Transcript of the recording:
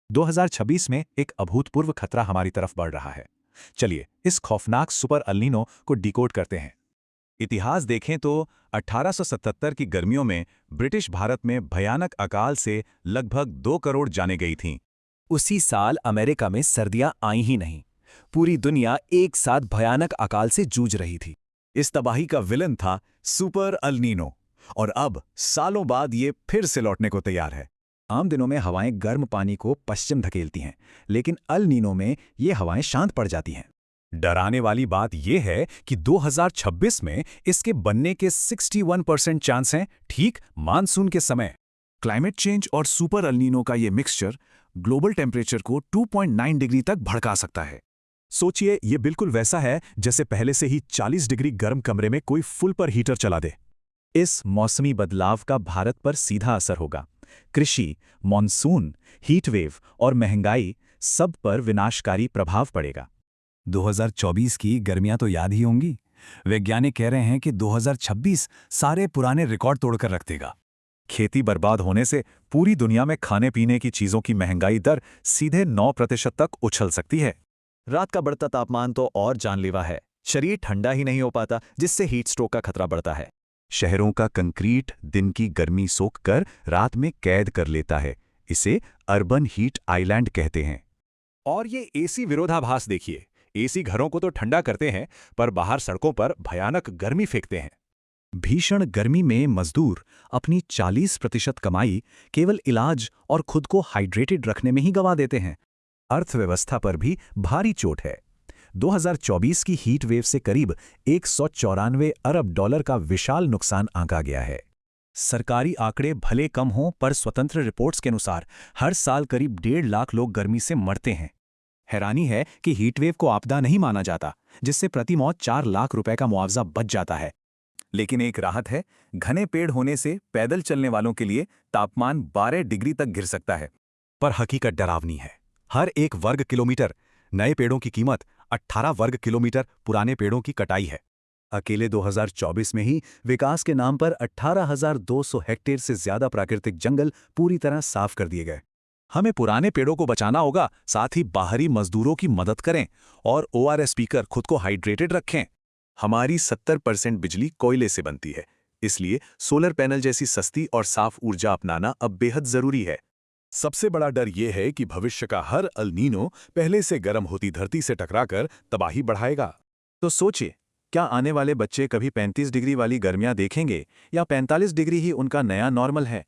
2026 में एक अभूतपूर्व खतरा हमारी तरफ बढ़ रहा है। चलिए इस खौफनाक सुपर अल्नीनो को डिकोड करते हैं। इतिहास देखें तो 1877 की गर्मियों में ब्रिटिश भारत में भयानक अकाल से लगभग 2 करोड़ जानें गई थीं। उसी साल अमेरिका में सर्दियां आई ही नहीं। पूरी दुनिया एक साथ भयानक अकाल से जूझ रही थी। इस तबाही का विलन था सुपर अल्नीनो, और अब सालों बाद ये फिर से लौटने को तैयार है। आम दिनों में हवाएं गर्म पानी को पश्चिम धकेलती हैं, लेकिन अल नीनो में ये हवाएं शांत पड़ जाती हैं। डराने वाली बात यह है कि 2026 में इसके बनने के 61% चांस हैं, ठीक मानसून के समय। क्लाइमेट चेंज और सुपर अल नीनो का ये मिक्सचर ग्लोबल टेम्परेचर को 2.9 डिग्री तक भड़का सकता है। सोचिए, ये बिल्कुल वैसा है जैसे पहले से ही 40 डिग्री गर्म कमरे में कोई फुल पर हीटर चला दे। इस मौसमी बदलाव का भारत पर सीधा असर होगा। कृषि, मॉनसून, हीटवेव और महंगाई सब पर विनाशकारी प्रभाव पड़ेगा। 2024 की गर्मियां तो याद ही होंगी। वैज्ञानिक कह रहे हैं कि 2026 सारे पुराने रिकॉर्ड तोड़कर रख देगा। खेती बर्बाद होने से पूरी दुनिया में खाने पीने की चीजों की महंगाई दर सीधे 9% तक उछल सकती है। रात का बढ़ता तापमान तो और जानलेवा है। शरीर ठंडा ही नहीं हो पाता, जिससे हीट स्ट्रोक का खतरा बढ़ता है। शहरों का कंक्रीट दिन की गर्मी सोख कर रात में कैद कर लेता है। इसे अर्बन हीट आइलैंड कहते हैं। और ये एसी विरोधाभास देखिए। एसी घरों को तो ठंडा करते हैं, पर बाहर सड़कों पर भयानक गर्मी फेंकते हैं। भीषण गर्मी में मजदूर अपनी 40% कमाई केवल इलाज और खुद को हाइड्रेटेड रखने में ही गंवा देते हैं। अर्थव्यवस्था पर भी भारी चोट है। 2024 की हीट वेव से करीब 194 अरब डॉलर का विशाल नुकसान आंका गया है। सरकारी आंकड़े भले कम हों, पर स्वतंत्र रिपोर्ट्स के अनुसार हर साल करीब 1.5 लाख लोग गर्मी से मरते हैं। हैरानी है कि हीटवेव को आपदा नहीं माना जाता, जिससे प्रति मौत 4 लाख रुपए का मुआवजा बच जाता है। लेकिन एक राहत है, घने पेड़ होने से पैदल चलने वालों के लिए तापमान 12 डिग्री तक गिर सकता है। पर हकीकत डरावनी है। हर 1 वर्ग किलोमीटर नए पेड़ों की कीमत 18 वर्ग किलोमीटर पुराने पेड़ों की कटाई है। अकेले 2024 में ही विकास के नाम पर 18,200 हेक्टेयर से ज्यादा प्राकृतिक जंगल पूरी तरह साफ कर दिए गए। हमें पुराने पेड़ों को बचाना होगा, साथ ही बाहरी मजदूरों की मदद करें और ओआरएस पीकर खुद को हाइड्रेटेड रखें। हमारी 70% बिजली कोयले से बनती है, इसलिए सोलर पैनल जैसी सस्ती और साफ ऊर्जा अपनाना अब बेहद जरूरी है। सबसे बड़ा डर यह है कि भविष्य का हर अल नीनो पहले से गर्म होती धरती से टकराकर तबाही बढ़ाएगा। तो सोचिए, क्या आने वाले बच्चे कभी 35 डिग्री वाली गर्मियां देखेंगे, या 45 डिग्री ही उनका नया नॉर्मल है?